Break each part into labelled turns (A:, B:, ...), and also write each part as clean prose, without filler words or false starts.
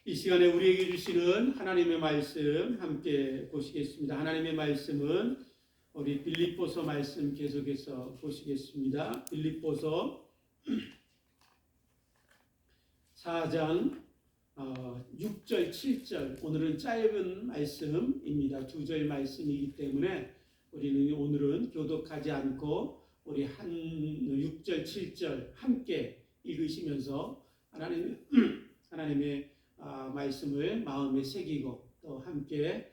A: 이 시간에 우리에게 주시는 하나님의 말씀 함께 보시겠습니다. 하나님의 말씀은 우리 빌립보서 말씀 계속해서 보시겠습니다. 빌립보서 4장 6절, 7절. 오늘은 짧은 말씀입니다. 2절 말씀이기 때문에 우리는 오늘은 교독하지 않고 우리 한 6절, 7절 함께 읽으시면서 하나님의 말씀을 마음에 새기고 또 함께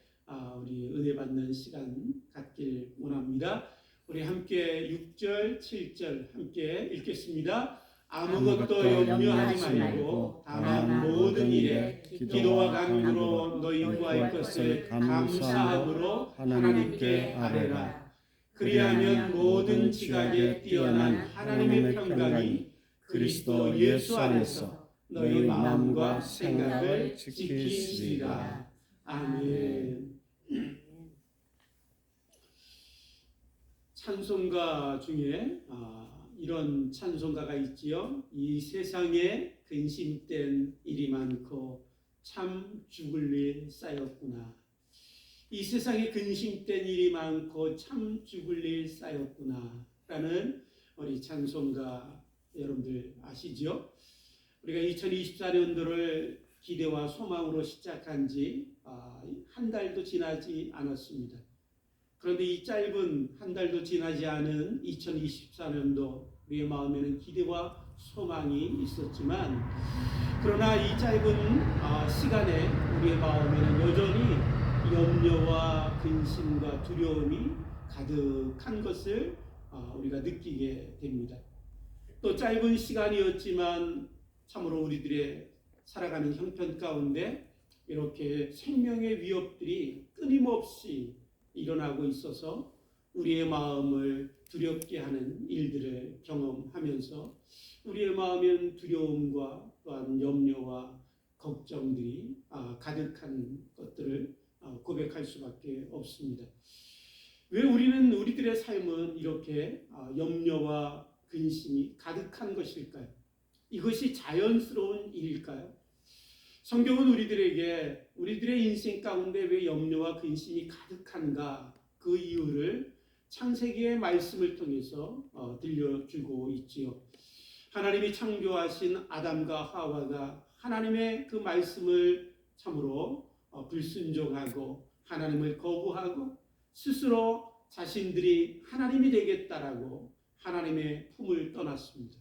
A: 우리 은혜 받는 시간 갖길 원합니다. 우리 함께 6절, 7절 함께 읽겠습니다. 아무것도 염려하지 말고 다만 모든 일에 기도와 간구로 너희 구할 것을 감사함으로 하나님께 아뢰라. 그리하면 모든 지각에 뛰어난 하나님의 평강이 그리스도 예수 안에서 너희 마음과 생각을 지키시리라. 아멘. 찬송가 중에 이런 찬송가가 있지요. 이 세상에 근심된 일이 많고 참 죽을 일 쌓였구나. 이 세상에 근심된 일이 많고 참 죽을 일 쌓였구나 라는 우리 찬송가 여러분들 아시죠? 우리가 2024년도를 기대와 소망으로 시작한 지 한 달도 지나지 않았습니다. 그런데 이 짧은 한 달도 지나지 않은 2024년도 우리의 마음에는 기대와 소망이 있었지만 그러나 이 짧은 시간에 우리의 마음에는 여전히 염려와 근심과 두려움이 가득한 것을 우리가 느끼게 됩니다. 또 짧은 시간이었지만 참으로 우리들의 살아가는 형편 가운데 이렇게 생명의 위협들이 끊임없이 일어나고 있어서 우리의 마음을 두렵게 하는 일들을 경험하면서 우리의 마음에는 두려움과 또한 염려와 걱정들이 가득한 것들을 고백할 수밖에 없습니다. 왜 우리들의 삶은 이렇게 염려와 근심이 가득한 것일까요? 이것이 자연스러운 일일까요? 성경은 우리들의 인생 가운데 왜 염려와 근심이 가득한가 그 이유를 창세기의 말씀을 통해서 들려주고 있지요. 하나님이 창조하신 아담과 하와가 하나님의 그 말씀을 참으로 불순종하고 하나님을 거부하고 스스로 자신들이 하나님이 되겠다라고 하나님의 품을 떠났습니다.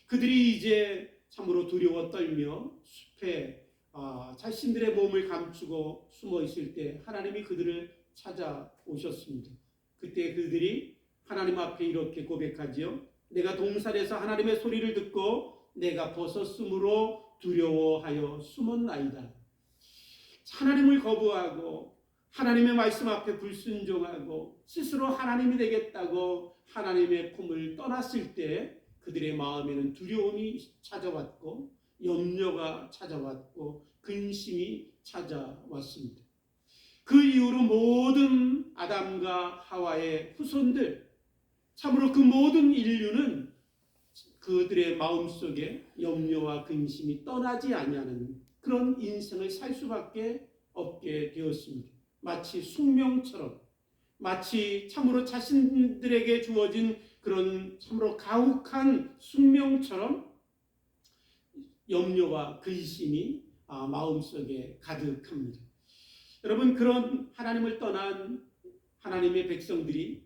A: 그들이 이제 참으로 두려워 떨며 숲에 자신들의 몸을 감추고 숨어 있을 때 하나님이 그들을 찾아오셨습니다. 그때 그들이 하나님 앞에 이렇게 고백하지요. 내가 동산에서 하나님의 소리를 듣고 내가 벗었으므로 두려워하여 숨었나이다. 하나님을 거부하고 하나님의 말씀 앞에 불순종하고 스스로 하나님이 되겠다고 하나님의 품을 떠났을 때 그들의 마음에는 두려움이 찾아왔고 염려가 찾아왔고 근심이 찾아왔습니다. 그 이후로 모든 아담과 하와의 후손들 참으로 그 모든 인류는 그들의 마음속에 염려와 근심이 떠나지 아니하는 그런 인생을 살 수밖에 없게 되었습니다. 마치 숙명처럼 마치 참으로 자신들에게 주어진 그런 참으로 가혹한 숙명처럼 염려와 근심이 마음속에 가득합니다. 여러분, 그런 하나님을 떠난 하나님의 백성들이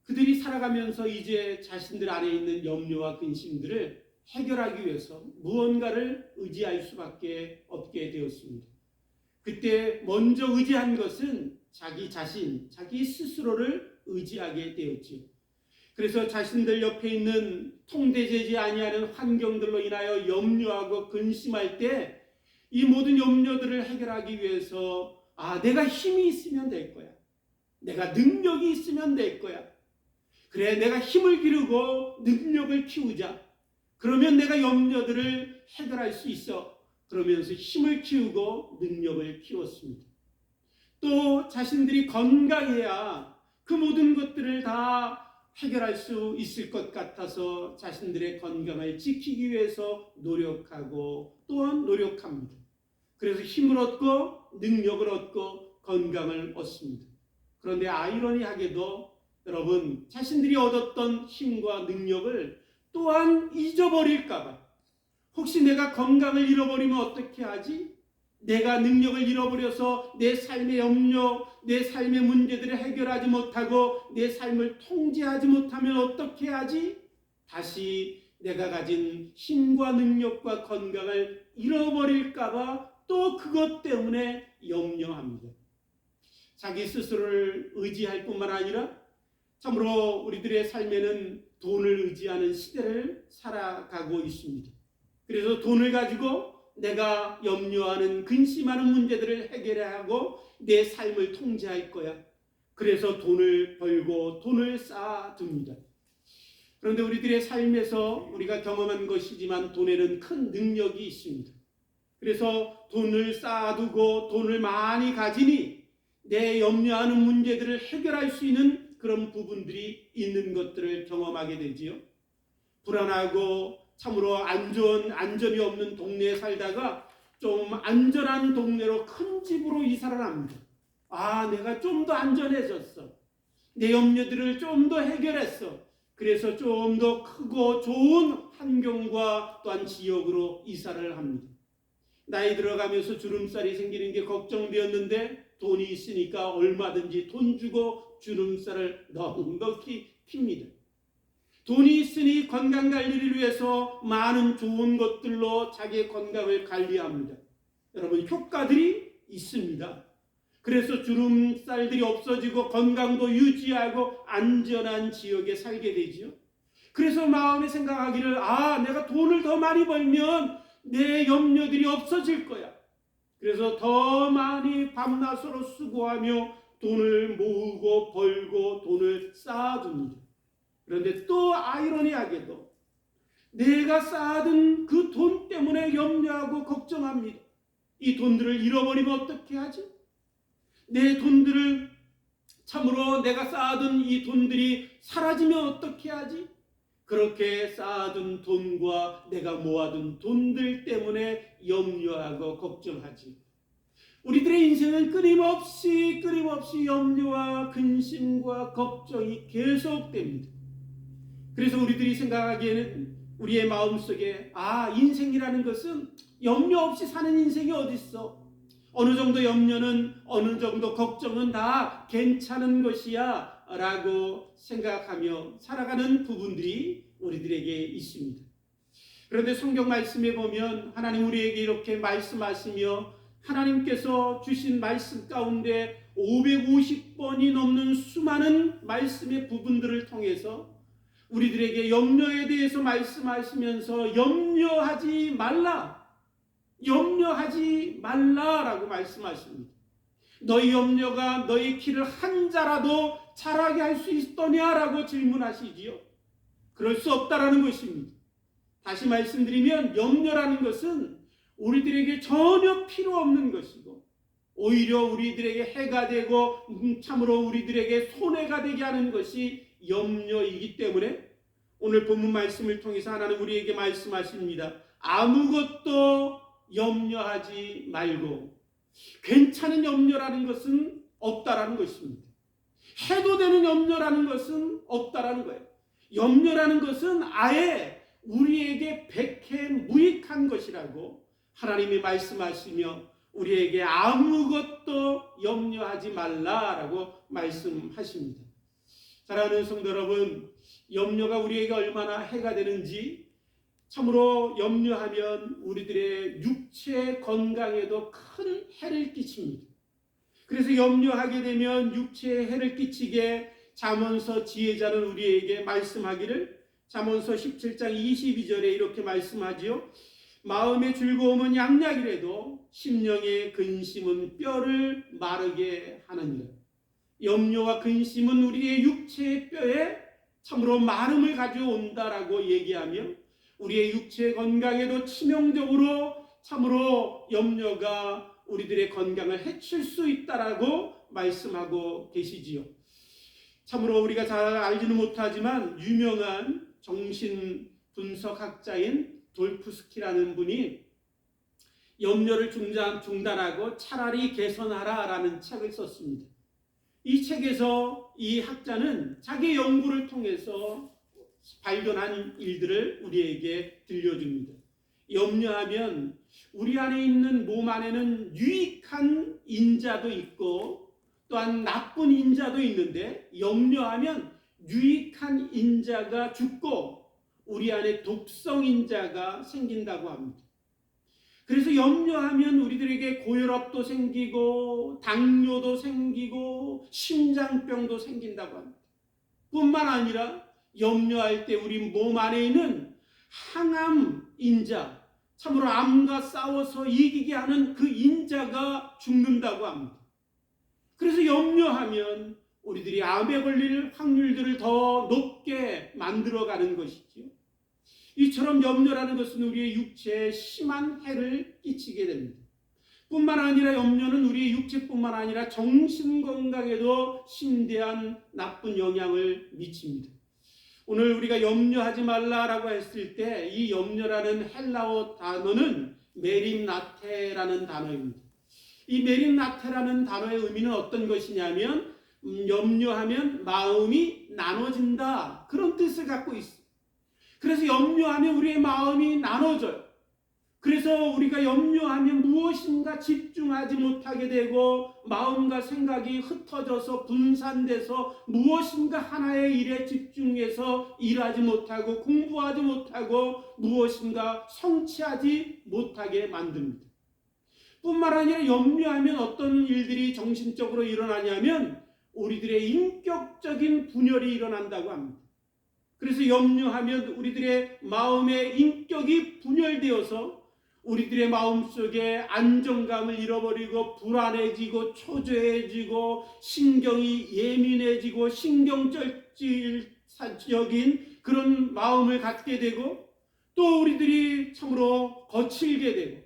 A: 그들이 살아가면서 이제 자신들 안에 있는 염려와 근심들을 해결하기 위해서 무언가를 의지할 수밖에 없게 되었습니다. 그때 먼저 의지한 것은 자기 자신, 자기 스스로를 의지하게 되었지요. 그래서 자신들 옆에 있는 통제되지 아니하는 환경들로 인하여 염려하고 근심할 때 이 모든 염려들을 해결하기 위해서 내가 힘이 있으면 될 거야. 내가 능력이 있으면 될 거야. 그래, 내가 힘을 기르고 능력을 키우자. 그러면 내가 염려들을 해결할 수 있어. 그러면서 힘을 키우고 능력을 키웠습니다. 또 자신들이 건강해야 그 모든 것들을 다 해결할 수 있을 것 같아서 자신들의 건강을 지키기 위해서 노력하고 또한 노력합니다. 그래서 힘을 얻고 능력을 얻고 건강을 얻습니다. 그런데 아이러니하게도 여러분, 자신들이 얻었던 힘과 능력을 또한 잊어버릴까봐, 혹시 내가 건강을 잃어버리면 어떻게 하지? 내가 능력을 잃어버려서 내 삶의 염려, 내 삶의 문제들을 해결하지 못하고 내 삶을 통제하지 못하면 어떻게 하지? 다시 내가 가진 힘과 능력과 건강을 잃어버릴까봐 또 그것 때문에 염려합니다. 자기 스스로를 의지할 뿐만 아니라 참으로 우리들의 삶에는 돈을 의지하는 시대를 살아가고 있습니다. 그래서 돈을 가지고 내가 염려하는 근심하는 문제들을 해결해야 하고 내 삶을 통제할 거야. 그래서 돈을 벌고 돈을 쌓아둡니다. 그런데 우리들의 삶에서 우리가 경험한 것이지만 돈에는 큰 능력이 있습니다. 그래서 돈을 쌓아두고 돈을 많이 가지니 내 염려하는 문제들을 해결할 수 있는 그런 부분들이 있는 것들을 경험하게 되지요. 불안하고 참으로 안전이 없는 동네에 살다가 좀 안전한 동네로 큰 집으로 이사를 합니다. 내가 좀 더 안전해졌어. 내 염려들을 좀 더 해결했어. 그래서 좀 더 크고 좋은 환경과 또한 지역으로 이사를 합니다. 나이 들어가면서 주름살이 생기는 게 걱정되었는데 돈이 있으니까 얼마든지 돈 주고 주름살을 넉넉히 핍니다. 돈이 있으니 건강관리를 위해서 많은 좋은 것들로 자기의 건강을 관리합니다. 여러분, 효과들이 있습니다. 그래서 주름살들이 없어지고 건강도 유지하고 안전한 지역에 살게 되지요. 그래서 마음에 생각하기를 내가 돈을 더 많이 벌면 내 염려들이 없어질 거야. 그래서 더 많이 밤낮으로 수고하며 돈을 모으고 벌고 돈을 쌓아둡니다. 그런데 또 아이러니하게도 내가 쌓아둔 그 돈 때문에 염려하고 걱정합니다. 이 돈들을 잃어버리면 어떻게 하지? 내 돈들을 참으로 내가 쌓아둔 이 돈들이 사라지면 어떻게 하지? 그렇게 쌓아둔 돈과 내가 모아둔 돈들 때문에 염려하고 걱정하지. 우리들의 인생은 끊임없이 염려와 근심과 걱정이 계속됩니다. 그래서 우리들이 생각하기에는 우리의 마음속에 인생이라는 것은 염려 없이 사는 인생이 어딨어? 어느 정도 염려는 어느 정도 걱정은 다 괜찮은 것이야 라고 생각하며 살아가는 부분들이 우리들에게 있습니다. 그런데 성경 말씀에 보면 하나님 우리에게 이렇게 말씀하시며 하나님께서 주신 말씀 가운데 550번이 넘는 수많은 말씀의 부분들을 통해서 우리들에게 염려에 대해서 말씀하시면서 염려하지 말라라고 말씀하십니다. 너희 염려가 너희 키를 한 자라도 자라게 할 수 있더냐라고 질문하시지요. 그럴 수 없다라는 것입니다. 다시 말씀드리면 염려라는 것은 우리들에게 전혀 필요 없는 것이고 오히려 우리들에게 해가 되고 참으로 우리들에게 손해가 되게 하는 것이 염려이기 때문에 오늘 본문 말씀을 통해서 하나님 우리에게 말씀하십니다. 아무것도 염려하지 말고, 괜찮은 염려라는 것은 없다라는 것입니다. 해도 되는 염려라는 것은 없다라는 거예요. 염려라는 것은 아예 우리에게 백해무익한 것이라고 하나님이 말씀하시며 우리에게 아무것도 염려하지 말라라고 말씀하십니다. 사랑하는 성도 여러분, 염려가 우리에게 얼마나 해가 되는지 참으로 염려하면 우리들의 육체 건강에도 큰 해를 끼칩니다. 그래서 염려하게 되면 육체에 해를 끼치게 잠언서 지혜자는 우리에게 말씀하기를 잠언서 17장 22절에 이렇게 말씀하지요. 마음의 즐거움은 양약이라도 심령의 근심은 뼈를 마르게 하느니라. 염려와 근심은 우리의 육체의 뼈에 참으로 마름을 가져온다라고 얘기하며 우리의 육체 건강에도 치명적으로 참으로 염려가 우리들의 건강을 해칠 수 있다라고 말씀하고 계시지요. 참으로 우리가 잘 알지는 못하지만 유명한 정신분석학자인 돌프스키라는 분이 염려를 중단하고 차라리 개선하라라는 책을 썼습니다. 이 책에서 이 학자는 자기 연구를 통해서 발견한 일들을 우리에게 들려줍니다. 염려하면 우리 안에 있는 몸 안에는 유익한 인자도 있고 또한 나쁜 인자도 있는데, 염려하면 유익한 인자가 죽고 우리 안에 독성 인자가 생긴다고 합니다. 그래서 염려하면 우리들에게 고혈압도 생기고 당뇨도 생기고 심장병도 생긴다고 합니다. 뿐만 아니라 염려할 때 우리 몸 안에 있는 항암 인자, 참으로 암과 싸워서 이기게 하는 그 인자가 죽는다고 합니다. 그래서 염려하면 우리들이 암에 걸릴 확률들을 더 높게 만들어가는 것이죠. 이처럼 염려라는 것은 우리의 육체에 심한 해를 끼치게 됩니다. 뿐만 아니라 염려는 우리의 육체뿐만 아니라 정신 건강에도 심대한 나쁜 영향을 미칩니다. 오늘 우리가 염려하지 말라라고 했을 때 이 염려라는 헬라어 단어는 메림나테라는 단어입니다. 이 메림나테라는 단어의 의미는 어떤 것이냐면 염려하면 마음이 나눠진다, 그런 뜻을 갖고 있습니다. 그래서 염려하면 우리의 마음이 나눠져요. 그래서 우리가 염려하면 무엇인가 집중하지 못하게 되고 마음과 생각이 흩어져서 분산돼서 무엇인가 하나의 일에 집중해서 일하지 못하고 공부하지 못하고 무엇인가 성취하지 못하게 만듭니다. 뿐만 아니라 염려하면 어떤 일들이 정신적으로 일어나냐면 우리들의 인격적인 분열이 일어난다고 합니다. 그래서 염려하면 우리들의 마음의 인격이 분열되어서 우리들의 마음속에 안정감을 잃어버리고 불안해지고 초조해지고 신경이 예민해지고 신경절질적인 그런 마음을 갖게 되고, 또 우리들이 참으로 거칠게 되고,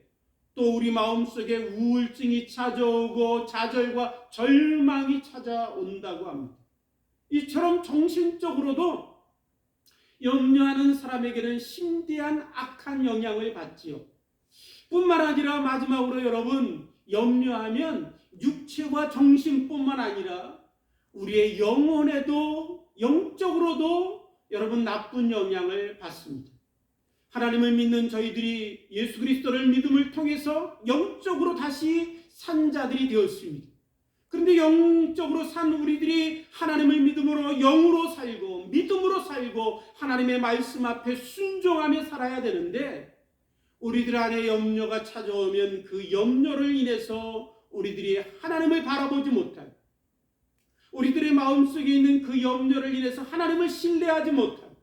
A: 또 우리 마음속에 우울증이 찾아오고 좌절과 절망이 찾아온다고 합니다. 이처럼 정신적으로도 염려하는 사람에게는 심대한 악한 영향을 받지요. 뿐만 아니라 마지막으로 여러분, 염려하면 육체와 정신뿐만 아니라 우리의 영혼에도 영적으로도 여러분 나쁜 영향을 받습니다. 하나님을 믿는 저희들이 예수 그리스도를 믿음을 통해서 영적으로 다시 산 자들이 되었습니다. 그런데 영적으로 산 우리들이 하나님을 믿음으로 영으로 살고 믿음으로 살고 하나님의 말씀 앞에 순종하며 살아야 되는데, 우리들 안에 염려가 찾아오면 그 염려를 인해서 우리들이 하나님을 바라보지 못하고 우리들의 마음속에 있는 그 염려를 인해서 하나님을 신뢰하지 못하고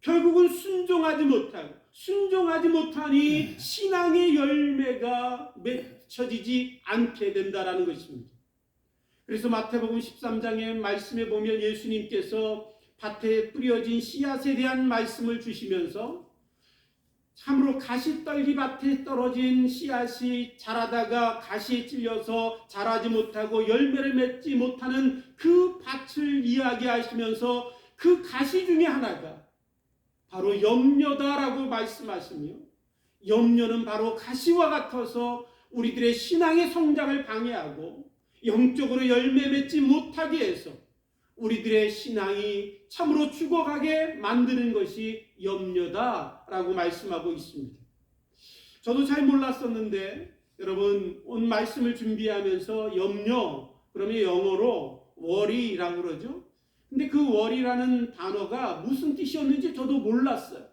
A: 결국은 순종하지 못하니 신앙의 열매가 맺혀지지 않게 된다라는 것입니다. 그래서 마태복음 13장의 말씀에 보면 예수님께서 밭에 뿌려진 씨앗에 대한 말씀을 주시면서 참으로 가시떨기 밭에 떨어진 씨앗이 자라다가 가시에 찔려서 자라지 못하고 열매를 맺지 못하는 그 밭을 이야기하시면서 그 가시 중에 하나가 바로 염려다라고 말씀하시며, 염려는 바로 가시와 같아서 우리들의 신앙의 성장을 방해하고 영적으로 열매 맺지 못하게 해서 우리들의 신앙이 참으로 죽어가게 만드는 것이 염려다라고 말씀하고 있습니다. 저도 잘 몰랐었는데 여러분, 오늘 말씀을 준비하면서 염려, 그러면 영어로 worry라고 그러죠. 근데 그 worry라는 단어가 무슨 뜻이었는지 저도 몰랐어요.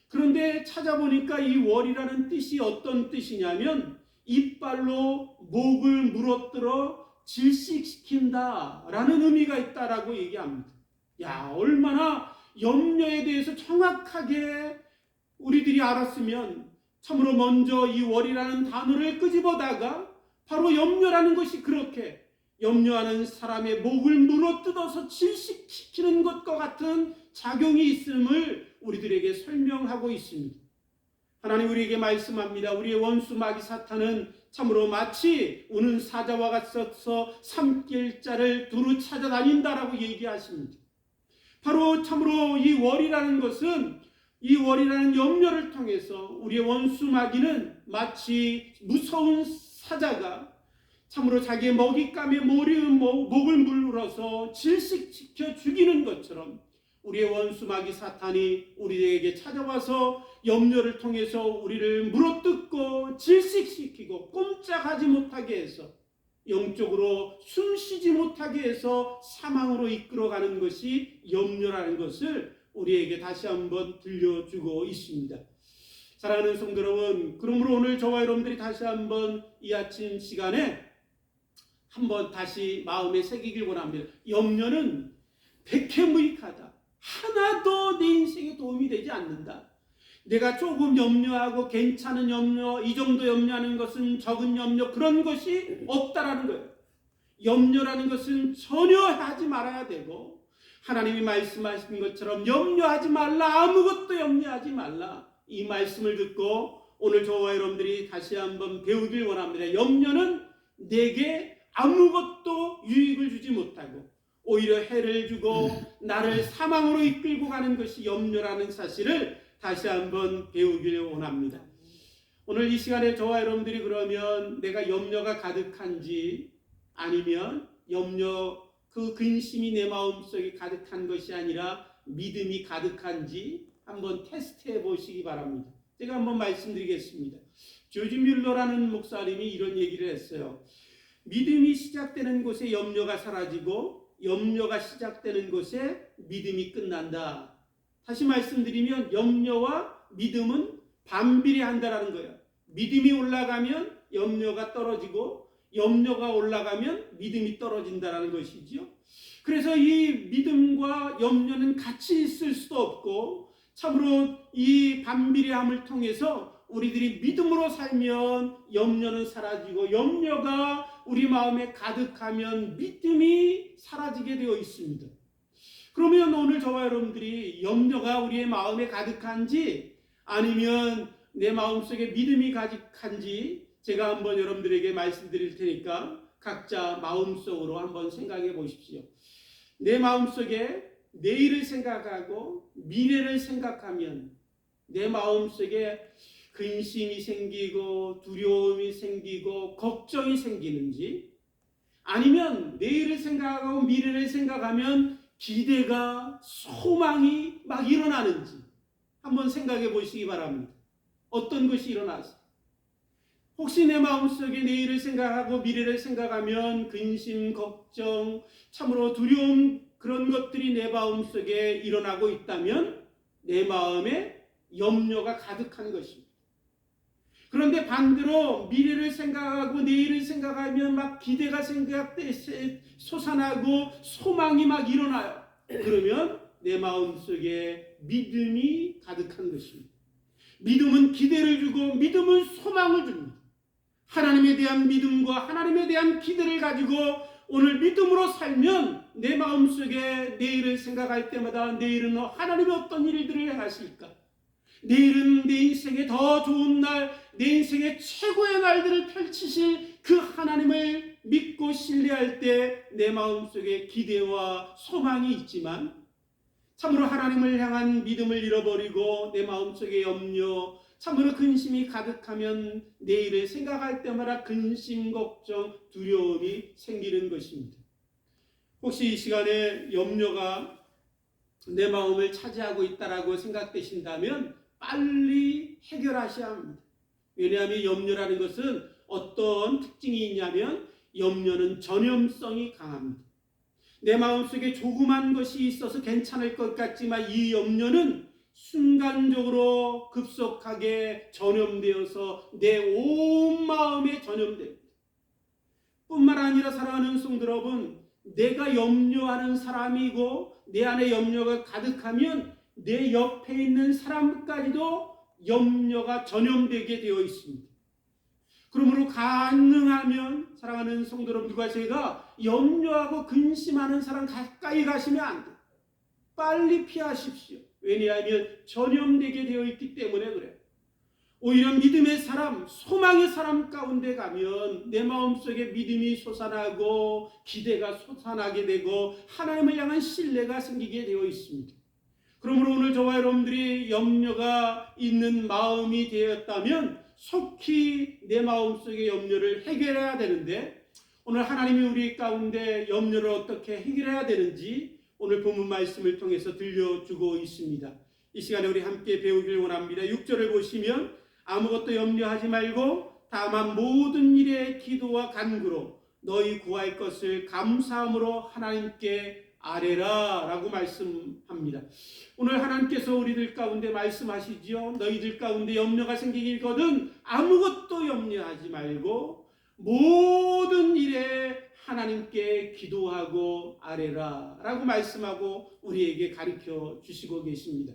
A: 그런데 찾아보니까 이 worry라는 뜻이 어떤 뜻이냐면 이빨로 목을 물어뜯어 질식시킨다 라는 의미가 있다라고 얘기합니다. 야, 얼마나 염려에 대해서 정확하게 우리들이 알았으면 참으로 먼저 이 월이라는 단어를 끄집어다가 바로 염려라는 것이 그렇게 염려하는 사람의 목을 물어뜯어서 질식시키는 것과 같은 작용이 있음을 우리들에게 설명하고 있습니다. 하나님 우리에게 말씀합니다. 우리의 원수 마귀 사탄은 참으로 마치 우는 사자와 같아서 삼킬 자를 두루 찾아다닌다라고 얘기하십니다. 바로 참으로 이 월이라는 것은 이 월이라는 염려를 통해서 우리의 원수 마귀는 마치 무서운 사자가 참으로 자기의 먹잇감에 목을 물러서 질식시켜 죽이는 것처럼 우리의 원수 마귀 사탄이 우리에게 찾아와서 염려를 통해서 우리를 물어뜯고 질식시키고 꼼짝하지 못하게 해서 영적으로 숨쉬지 못하게 해서 사망으로 이끌어가는 것이 염려라는 것을 우리에게 다시 한번 들려주고 있습니다. 사랑하는 성도 여러분, 그러므로 오늘 저와 여러분들이 다시 한번 이 아침 시간에 한번 다시 마음에 새기길 원합니다. 염려는 백해무익하다. 하나도 내 인생에 도움이 되지 않는다. 내가 조금 염려하고 괜찮은 염려, 이 정도 염려하는 것은 적은 염려, 그런 것이 없다라는 거예요. 염려라는 것은 전혀 하지 말아야 되고, 하나님이 말씀하신 것처럼 염려하지 말라, 아무것도 염려하지 말라, 이 말씀을 듣고 오늘 저와 여러분들이 다시 한번 배우길 원합니다. 염려는 내게 아무것도 유익을 주지 못하고 오히려 해를 주고 나를 사망으로 이끌고 가는 것이 염려라는 사실을 다시 한번 배우길 원합니다. 오늘 이 시간에 저와 여러분들이 그러면 내가 염려가 가득한지, 아니면 염려, 그 근심이 내 마음속에 가득한 것이 아니라 믿음이 가득한지 한번 테스트해 보시기 바랍니다. 제가 한번 말씀드리겠습니다. 조지 뮬러라는 목사님이 이런 얘기를 했어요. 믿음이 시작되는 곳에 염려가 사라지고 염려가 시작되는 곳에 믿음이 끝난다. 다시 말씀드리면 염려와 믿음은 반비례한다라는 거예요. 믿음이 올라가면 염려가 떨어지고 염려가 올라가면 믿음이 떨어진다라는 것이지요. 그래서 이 믿음과 염려는 같이 있을 수도 없고, 참으로 이 반비례함을 통해서 우리들이 믿음으로 살면 염려는 사라지고, 염려가 우리 마음에 가득하면 믿음이 사라지게 되어 있습니다. 그러면 오늘 저와 여러분들이 염려가 우리의 마음에 가득한지, 아니면 내 마음속에 믿음이 가득한지 제가 한번 여러분들에게 말씀드릴 테니까 각자 마음속으로 한번 생각해 보십시오. 내 마음속에 내일을 생각하고 미래를 생각하면 내 마음속에 근심이 생기고 두려움이 생기고 걱정이 생기는지, 아니면 내일을 생각하고 미래를 생각하면 기대가, 소망이 막 일어나는지 한번 생각해 보시기 바랍니다. 어떤 것이 일어나세요? 혹시 내 마음속에 내일을 생각하고 미래를 생각하면 근심, 걱정, 참으로 두려움, 그런 것들이 내 마음속에 일어나고 있다면 내 마음에 염려가 가득한 것입니다. 그런데 반대로 미래를 생각하고 내일을 생각하면 막 기대가 솟아나고 소망이 막 일어나요. 그러면 내 마음속에 믿음이 가득한 것입니다. 믿음은 기대를 주고 믿음은 소망을 줍니다. 하나님에 대한 믿음과 하나님에 대한 기대를 가지고 오늘 믿음으로 살면 내 마음속에 내일을 생각할 때마다 내일은 하나님이 어떤 일들을 행하실까? 내일은 내 인생의 더 좋은 날, 내 인생의 최고의 날들을 펼치실 그 하나님을 믿고 신뢰할 때 내 마음속에 기대와 소망이 있지만, 참으로 하나님을 향한 믿음을 잃어버리고 내 마음속에 염려, 참으로 근심이 가득하면 내일을 생각할 때마다 근심, 걱정, 두려움이 생기는 것입니다. 혹시 이 시간에 염려가 내 마음을 차지하고 있다라고 생각되신다면 빨리 해결하셔야 합니다. 왜냐하면 염려라는 것은 어떤 특징이 있냐면 염려는 전염성이 강합니다. 내 마음속에 조그만 것이 있어서 괜찮을 것 같지만 이 염려는 순간적으로 급속하게 전염되어서 내 온 마음에 전염됩니다. 뿐만 아니라 사랑하는 성도 여러분, 내가 염려하는 사람이고 내 안에 염려가 가득하면 내 옆에 있는 사람까지도 염려가 전염되게 되어 있습니다. 그러므로 가능하면 사랑하는 성도 여러분들과 제가 염려하고 근심하는 사람 가까이 가시면 안 돼요. 빨리 피하십시오. 왜냐하면 전염되게 되어 있기 때문에 그래요. 오히려 믿음의 사람, 소망의 사람 가운데 가면 내 마음속에 믿음이 솟아나고 기대가 솟아나게 되고 하나님을 향한 신뢰가 생기게 되어 있습니다. 그러므로 오늘 저와 여러분들이 염려가 있는 마음이 되었다면 속히 내 마음속의 염려를 해결해야 되는데, 오늘 하나님이 우리 가운데 염려를 어떻게 해결해야 되는지 오늘 본문 말씀을 통해서 들려주고 있습니다. 이 시간에 우리 함께 배우길 원합니다. 6절을 보시면 아무것도 염려하지 말고 다만 모든 일에 기도와 간구로 너희 구할 것을 감사함으로 하나님께 아뢰라 라고 말씀합니다. 오늘 하나님께서 우리들 가운데 말씀하시지요. 너희들 가운데 염려가 생기거든 아무것도 염려하지 말고 모든 일에 하나님께 기도하고 아뢰라 라고 말씀하고 우리에게 가르쳐 주시고 계십니다.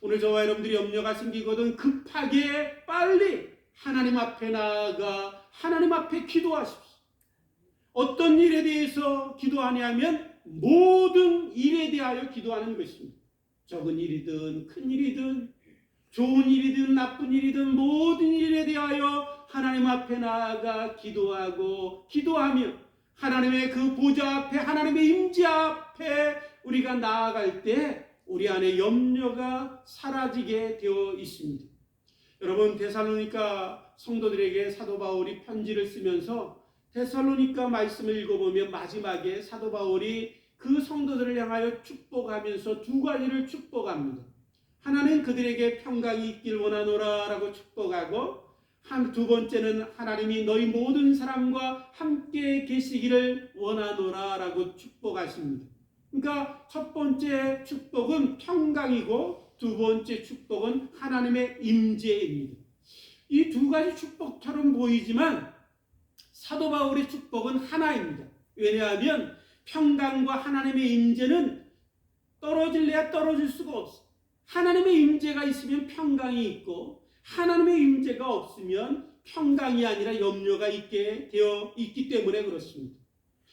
A: 오늘 저와 여러분들이 염려가 생기거든 급하게 빨리 하나님 앞에 나아가 하나님 앞에 기도하십시오. 어떤 일에 대해서 기도하냐면 모든 일에 대하여 기도하는 것입니다. 적은 일이든 큰 일이든 좋은 일이든 나쁜 일이든 모든 일에 대하여 하나님 앞에 나아가 기도하며 하나님의 그 보좌 앞에 하나님의 임재 앞에 우리가 나아갈 때 우리 안에 염려가 사라지게 되어 있습니다. 여러분, 데살로니가 성도들에게 사도 바울이 편지를 쓰면서 데살로니가 말씀을 읽어보면 마지막에 사도 바울이 그 성도들을 향하여 축복하면서 두 가지를 축복합니다. 하나는 그들에게 평강이 있길 원하노라 라고 축복하고, 두 번째는 하나님이 너희 모든 사람과 함께 계시기를 원하노라 라고 축복하십니다. 그러니까 첫 번째 축복은 평강이고 두 번째 축복은 하나님의 임재입니다. 이 두 가지 축복처럼 보이지만 사도 바울의 축복은 하나입니다. 왜냐하면 평강과 하나님의 임재는 떨어질래야 떨어질 수가 없어요. 하나님의 임재가 있으면 평강이 있고 하나님의 임재가 없으면 평강이 아니라 염려가 있게 되어 있기 때문에 그렇습니다.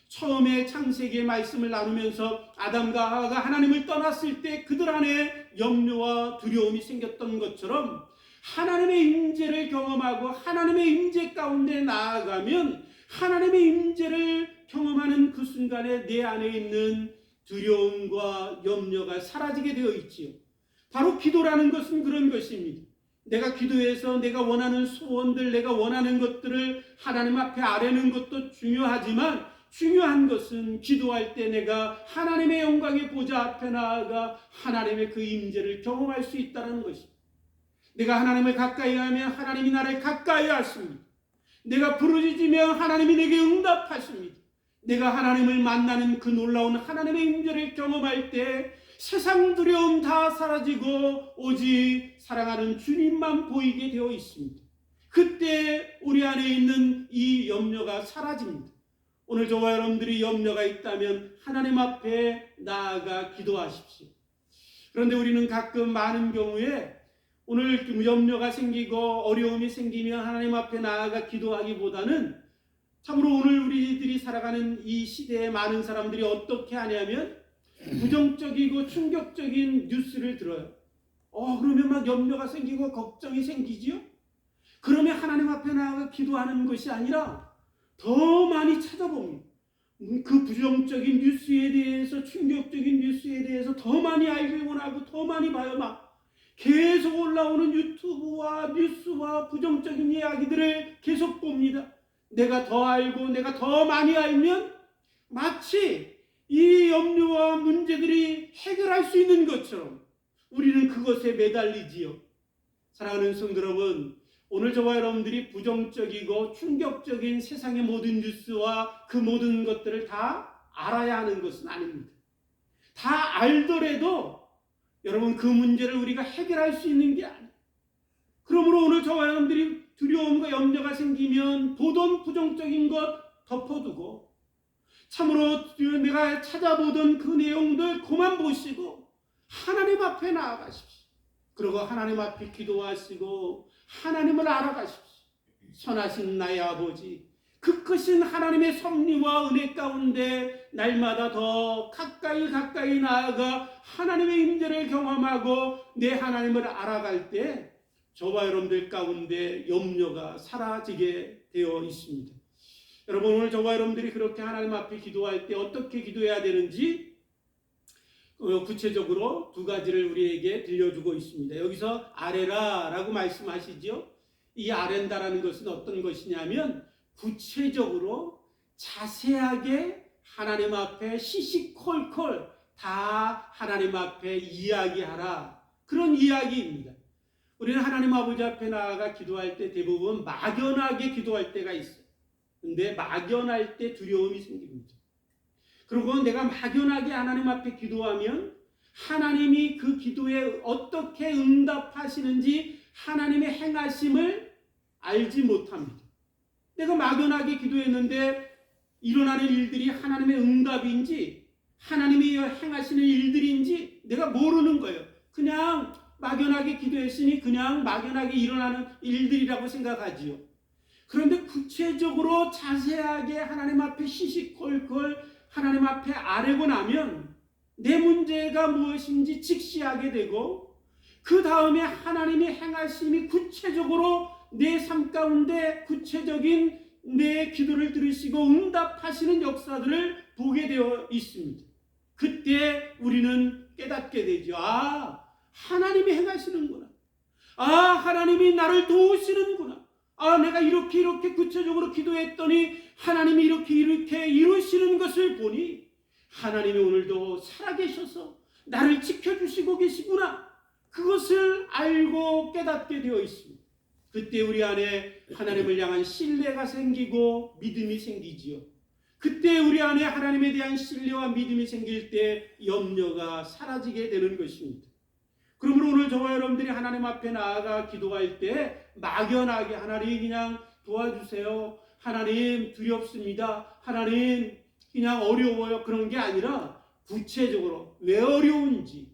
A: 처음에 창세기의 말씀을 나누면서 아담과 하와가 하나님을 떠났을 때 그들 안에 염려와 두려움이 생겼던 것처럼 하나님의 임재를 경험하고 하나님의 임재 가운데 나아가면 하나님의 임재를 경험하는 그 순간에 내 안에 있는 두려움과 염려가 사라지게 되어 있지요. 바로 기도라는 것은 그런 것입니다. 내가 기도해서 내가 원하는 소원들, 내가 원하는 것들을 하나님 앞에 아뢰는 것도 중요하지만 중요한 것은 기도할 때 내가 하나님의 영광의 보좌 앞에 나아가 하나님의 그 임재를 경험할 수 있다는 것입니다. 내가 하나님을 가까이 하면 하나님이 나를 가까이 하십니다. 내가 부르짖으면 하나님이 내게 응답하십니다. 내가 하나님을 만나는 그 놀라운 하나님의 임재를 경험할 때 세상 두려움 다 사라지고 오직 사랑하는 주님만 보이게 되어 있습니다. 그때 우리 안에 있는 이 염려가 사라집니다. 오늘 저와 여러분들이 염려가 있다면 하나님 앞에 나아가 기도하십시오. 그런데 우리는 가끔 많은 경우에 오늘 염려가 생기고 어려움이 생기면 하나님 앞에 나아가 기도하기보다는 참으로 오늘 우리들이 살아가는 이 시대에 많은 사람들이 어떻게 하냐면 부정적이고 충격적인 뉴스를 들어요. 그러면 막 염려가 생기고 걱정이 생기지요? 그러면 하나님 앞에 나아가 기도하는 것이 아니라 더 많이 찾아봅니다. 그 부정적인 뉴스에 대해서, 충격적인 뉴스에 대해서 더 많이 알길 원하고 더 많이 봐요. 막 계속 올라오는 유튜브와 뉴스와 부정적인 이야기들을 계속 봅니다. 내가 더 알고 내가 더 많이 알면 마치 이 염려와 문제들이 해결할 수 있는 것처럼 우리는 그것에 매달리지요. 사랑하는 성도 여러분, 오늘 저와 여러분들이 부정적이고 충격적인 세상의 모든 뉴스와 그 모든 것들을 다 알아야 하는 것은 아닙니다. 다 알더라도 여러분 그 문제를 우리가 해결할 수 있는 게 아니에요. 그러므로 오늘 저와 여러분들이 두려움과 염려가 생기면 보던 부정적인 것 덮어두고 참으로 내가 찾아보던 그 내용들 그만 보시고 하나님 앞에 나아가십시오. 그리고 하나님 앞에 기도하시고 하나님을 알아가십시오. 선하신 나의 아버지, 그 크신 하나님의 섭리와 은혜 가운데 날마다 더 가까이 나아가 하나님의 임재를 경험하고 내 하나님을 알아갈 때 저와 여러분들 가운데 염려가 사라지게 되어 있습니다. 여러분, 오늘 저와 여러분들이 그렇게 하나님 앞에 기도할 때 어떻게 기도해야 되는지 구체적으로 두 가지를 우리에게 들려주고 있습니다. 여기서 아뢰라라고 말씀하시죠. 이 아랜다라는 것은 어떤 것이냐면 구체적으로 자세하게 하나님 앞에 시시콜콜 다 하나님 앞에 이야기하라, 그런 이야기입니다. 우리는 하나님 아버지 앞에 나아가 기도할 때 대부분 막연하게 기도할 때가 있어요. 근데 막연할 때 두려움이 생깁니다. 그리고 내가 막연하게 하나님 앞에 기도하면 하나님이 그 기도에 어떻게 응답하시는지 하나님의 행하심을 알지 못합니다. 내가 막연하게 기도했는데 일어나는 일들이 하나님의 응답인지 하나님이 행하시는 일들인지 내가 모르는 거예요. 그냥 막연하게 기도했으니 그냥 막연하게 일어나는 일들이라고 생각하지요. 그런데 구체적으로 자세하게 하나님 앞에 시시콜콜 하나님 앞에 아뢰고 나면 내 문제가 무엇인지 직시하게 되고, 그 다음에 하나님의 행하심이 구체적으로 내 삶 가운데 구체적인 내 기도를 들으시고 응답하시는 역사들을 보게 되어 있습니다. 그때 우리는 깨닫게 되죠. 아, 하나님이 행하시는구나. 아, 하나님이 나를 도우시는구나. 아, 내가 이렇게 구체적으로 기도했더니 하나님이 이렇게 이루시는 것을 보니 하나님이 오늘도 살아계셔서 나를 지켜주시고 계시구나. 그것을 알고 깨닫게 되어 있습니다. 그때 우리 안에 하나님을 향한 신뢰가 생기고 믿음이 생기지요. 그때 우리 안에 하나님에 대한 신뢰와 믿음이 생길 때 염려가 사라지게 되는 것입니다. 그러므로 오늘 저와 여러분들이 하나님 앞에 나아가 기도할 때 막연하게 하나님 그냥 도와주세요, 하나님 두렵습니다, 하나님 그냥 어려워요, 그런 게 아니라 구체적으로 왜 어려운지,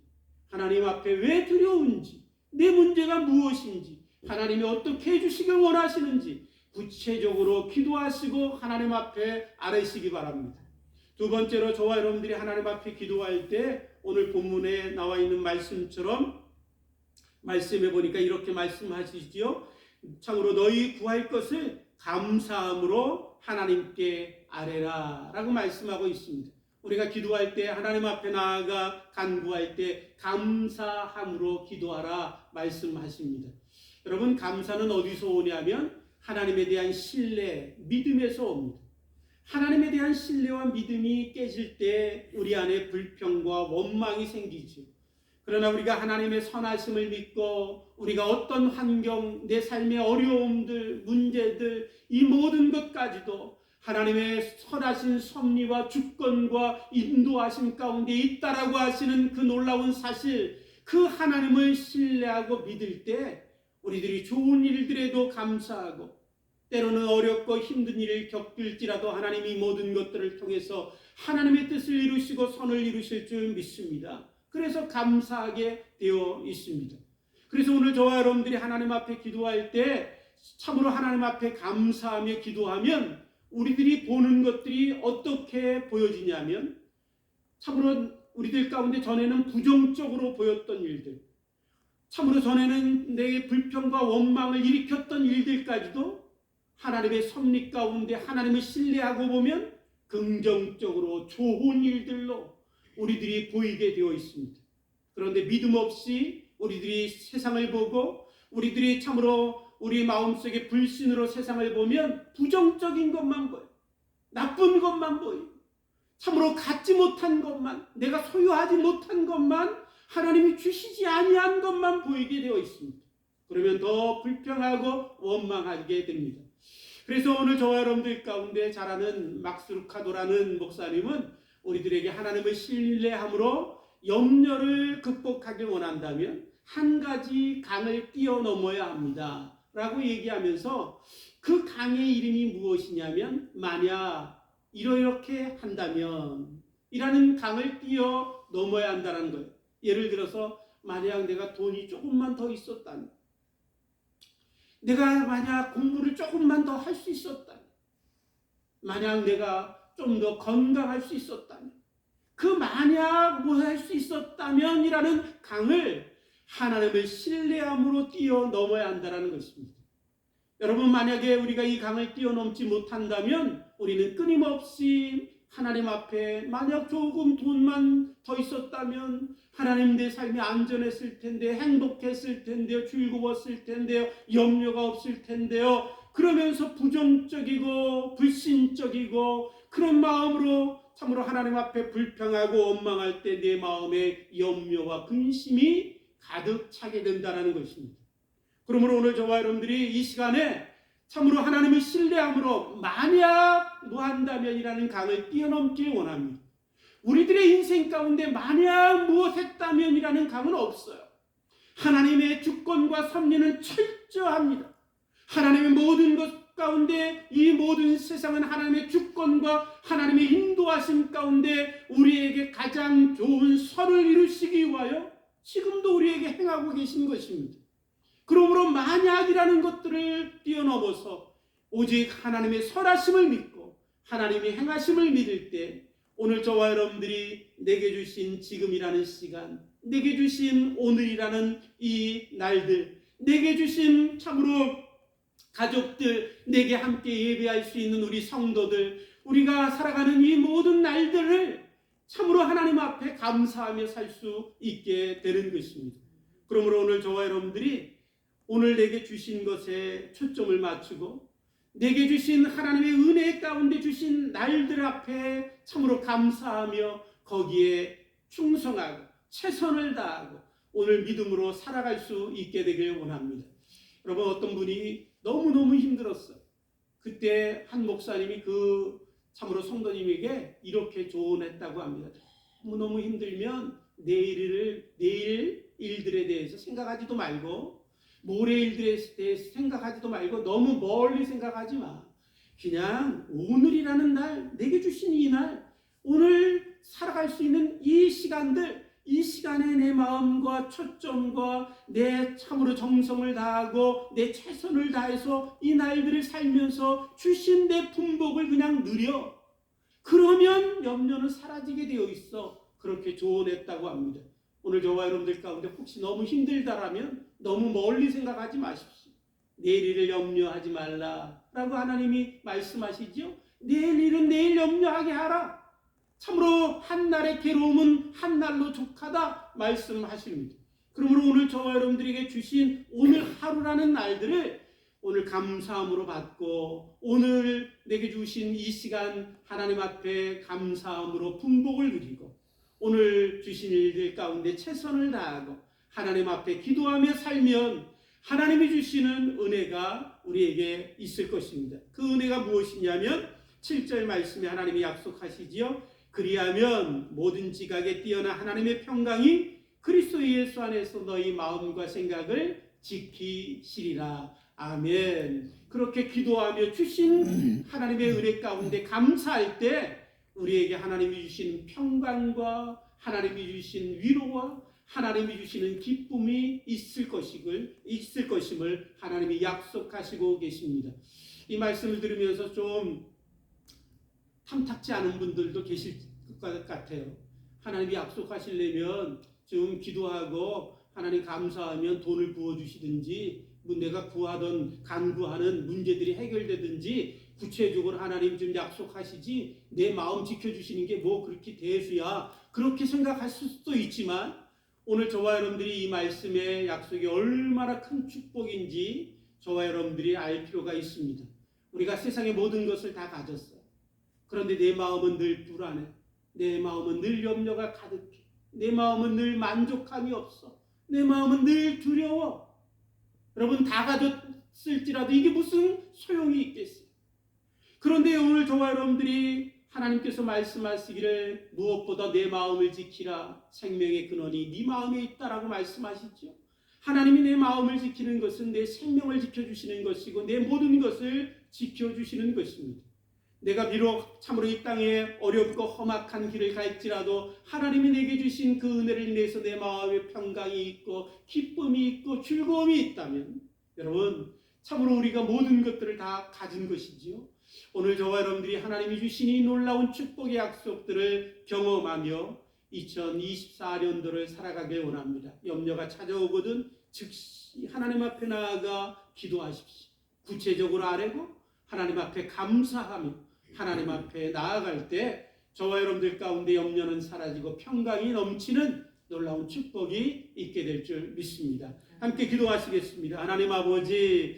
A: 하나님 앞에 왜 두려운지, 내 문제가 무엇인지, 하나님이 어떻게 해주시길 원하시는지 구체적으로 기도하시고 하나님 앞에 아뢰시기 바랍니다. 두 번째로 저와 여러분들이 하나님 앞에 기도할 때 오늘 본문에 나와 있는 말씀처럼 말씀해 보니까 이렇게 말씀하시지요. 참으로 너희 구할 것을 감사함으로 하나님께 아뢰라 라고 말씀하고 있습니다. 우리가 기도할 때 하나님 앞에 나아가 간구할 때 감사함으로 기도하라 말씀하십니다. 여러분, 감사는 어디서 오냐면 하나님에 대한 신뢰, 믿음에서 옵니다. 하나님에 대한 신뢰와 믿음이 깨질 때 우리 안에 불평과 원망이 생기죠. 그러나 우리가 하나님의 선하심을 믿고 우리가 어떤 환경, 내 삶의 어려움들, 문제들, 이 모든 것까지도 하나님의 선하신 섭리와 주권과 인도하심 가운데 있다라고 하시는 그 놀라운 사실, 그 하나님을 신뢰하고 믿을 때 우리들이 좋은 일들에도 감사하고 때로는 어렵고 힘든 일을 겪을지라도 하나님이 모든 것들을 통해서 하나님의 뜻을 이루시고 선을 이루실 줄 믿습니다. 그래서 감사하게 되어 있습니다. 그래서 오늘 저와 여러분들이 하나님 앞에 기도할 때 참으로 하나님 앞에 감사하며 기도하면 우리들이 보는 것들이 어떻게 보여지냐면 참으로 우리들 가운데 전에는 부정적으로 보였던 일들, 참으로 전에는 내 불평과 원망을 일으켰던 일들까지도 하나님의 섭리 가운데 하나님을 신뢰하고 보면 긍정적으로 좋은 일들로 우리들이 보이게 되어 있습니다. 그런데 믿음 없이 우리들이 세상을 보고 우리들이 참으로 우리 마음속에 불신으로 세상을 보면 부정적인 것만 보여요. 나쁜 것만 보여요. 참으로 갖지 못한 것만, 내가 소유하지 못한 것만, 하나님이 주시지 아니한 것만 보이게 되어 있습니다. 그러면 더 불평하고 원망하게 됩니다. 그래서 오늘 저와 여러분들 가운데 잘 아는 막스루카도라는 목사님은 우리들에게 하나님을 신뢰함으로 염려를 극복하길 원한다면 한 가지 강을 뛰어넘어야 합니다 라고 얘기하면서 그 강의 이름이 무엇이냐면 만약 이렇게 한다면 이라는 강을 뛰어넘어야 한다는 거예요. 예를 들어서 만약 내가 돈이 조금만 더 있었다면, 내가 만약 공부를 조금만 더 할 수 있었다면, 만약 내가 좀 더 건강할 수 있었다면, 그 만약 뭐 할 수 있었다면 이라는 강을 하나님을 신뢰함으로 뛰어넘어야 한다는 것입니다. 여러분, 만약에 우리가 이 강을 뛰어넘지 못한다면 우리는 끊임없이 하나님 앞에 만약 조금 돈만 더 있었다면 하나님 내 삶이 안전했을 텐데, 행복했을 텐데요, 즐거웠을 텐데요, 염려가 없을 텐데요. 그러면서 부정적이고 불신적이고 그런 마음으로 참으로 하나님 앞에 불평하고 원망할 때 내 마음에 염려와 근심이 가득 차게 된다는 것입니다. 그러므로 오늘 저와 여러분들이 이 시간에 참으로 하나님을 신뢰함으로 만약 무한다면이라는 강을 뛰어넘길 원합니다. 우리들의 인생 가운데 만약 무엇했다면이라는 강은 없어요. 하나님의 주권과 섭리는 철저합니다. 하나님의 모든 것 가운데 이 모든 세상은 하나님의 주권과 하나님의 인도하심 가운데 우리에게 가장 좋은 선을 이루시기 위하여 지금도 우리에게 행하고 계신 것입니다. 그러므로 만약이라는 것들을 뛰어넘어서 오직 하나님의 선하심을 믿고 하나님의 행하심을 믿을 때 오늘 저와 여러분들이 내게 주신 지금이라는 시간, 내게 주신 오늘이라는 이 날들, 내게 주신 참으로 가족들, 내게 함께 예배할 수 있는 우리 성도들, 우리가 살아가는 이 모든 날들을 참으로 하나님 앞에 감사하며 살 수 있게 되는 것입니다. 그러므로 오늘 저와 여러분들이 오늘 내게 주신 것에 초점을 맞추고 내게 주신 하나님의 은혜 가운데 주신 날들 앞에 참으로 감사하며 거기에 충성하고 최선을 다하고 오늘 믿음으로 살아갈 수 있게 되길 원합니다. 여러분, 어떤 분이 너무너무 힘들었어요. 그때 한 목사님이 참으로 성도님에게 이렇게 조언했다고 합니다. 너무너무 힘들면 내일 일들에 대해서 생각하지도 말고 모레 일들에 대해서 생각하지도 말고 너무 멀리 생각하지 마. 그냥 오늘이라는 날, 내게 주신 이 날, 오늘 살아갈 수 있는 이 시간들, 이 시간에 내 마음과 초점과 내 참으로 정성을 다하고 내 최선을 다해서 이 날들을 살면서 주신 내 품복을 그냥 누려. 그러면 염려는 사라지게 되어 있어. 그렇게 조언했다고 합니다. 오늘 저와 여러분들 가운데 혹시 너무 힘들다라면 너무 멀리 생각하지 마십시오. 내일 일을 염려하지 말라라고 하나님이 말씀하시죠. 내일 일은 내일 염려하게 하라. 참으로 한날의 괴로움은 한날로 족하다 말씀하십니다. 그러므로 오늘 저와 여러분들에게 주신 오늘 하루라는 날들을 오늘 감사함으로 받고 오늘 내게 주신 이 시간 하나님 앞에 감사함으로 품복을 누리고 오늘 주신 일들 가운데 최선을 다하고 하나님 앞에 기도하며 살면 하나님이 주시는 은혜가 우리에게 있을 것입니다. 그 은혜가 무엇이냐면 7절 말씀에 하나님이 약속하시지요. 그리하면 모든 지각에 뛰어난 하나님의 평강이 그리스도 예수 안에서 너희 마음과 생각을 지키시리라. 아멘. 그렇게 기도하며 주신 하나님의 은혜 가운데 감사할 때 우리에게 하나님이 주신 평강과 하나님이 주신 위로와 하나님이 주시는 기쁨이 있을 것임을 하나님이 약속하시고 계십니다. 이 말씀을 들으면서 좀 탐탁지 않은 분들도 계실 것 같아요. 하나님이 약속하시려면 좀 기도하고 하나님 감사하면 돈을 부어주시든지 내가 구하던 간구하는 문제들이 해결되든지 구체적으로 하나님 좀 약속하시지 내 마음 지켜주시는 게 뭐 그렇게 대수야 그렇게 생각할 수도 있지만 오늘 저와 여러분들이 이 말씀의 약속이 얼마나 큰 축복인지 저와 여러분들이 알 필요가 있습니다. 우리가 세상의 모든 것을 다 가졌어요. 그런데 내 마음은 늘 불안해. 내 마음은 늘 염려가 가득해. 내 마음은 늘 만족함이 없어. 내 마음은 늘 두려워. 여러분, 다 가졌을지라도 이게 무슨 소용이 있겠어요? 그런데 오늘 저와 여러분들이 하나님께서 말씀하시기를 무엇보다 내 마음을 지키라. 생명의 근원이 네 마음에 있다라고 말씀하시죠. 하나님이 내 마음을 지키는 것은 내 생명을 지켜주시는 것이고 내 모든 것을 지켜주시는 것입니다. 내가 비록 참으로 이 땅에 어렵고 험악한 길을 갈지라도 하나님이 내게 주신 그 은혜를 인해서 내 마음에 평강이 있고 기쁨이 있고 즐거움이 있다면 여러분 참으로 우리가 모든 것들을 다 가진 것이지요. 오늘 저와 여러분들이 하나님이 주신 이 놀라운 축복의 약속들을 경험하며 2024년도를 살아가길 원합니다. 염려가 찾아오거든 즉시 하나님 앞에 나아가 기도하십시오. 구체적으로 아뢰고 하나님 앞에 감사하며 하나님 앞에 나아갈 때 저와 여러분들 가운데 염려는 사라지고 평강이 넘치는 놀라운 축복이 있게 될 줄 믿습니다. 함께 기도하시겠습니다. 하나님 아버지,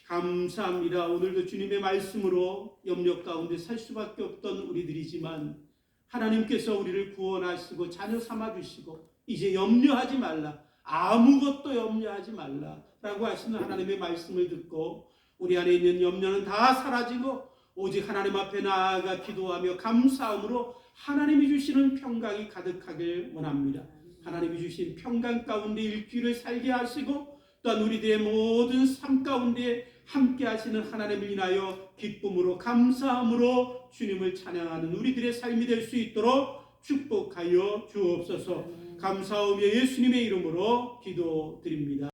A: 감사합니다. 오늘도 주님의 말씀으로 염려 가운데 살 수밖에 없던 우리들이지만 하나님께서 우리를 구원하시고 자녀 삼아주시고 이제 염려하지 말라, 아무것도 염려하지 말라 라고 하시는 하나님의 말씀을 듣고 우리 안에 있는 염려는 다 사라지고 오직 하나님 앞에 나아가 기도하며 감사함으로 하나님이 주시는 평강이 가득하길 원합니다. 하나님이 주신 평강 가운데 일주일을 살게 하시고 또한 우리들의 모든 삶 가운데 함께 하시는 하나님을 인하여 기쁨으로 감사함으로 주님을 찬양하는 우리들의 삶이 될 수 있도록 축복하여 주옵소서. 감사하며 예수님의 이름으로 기도드립니다.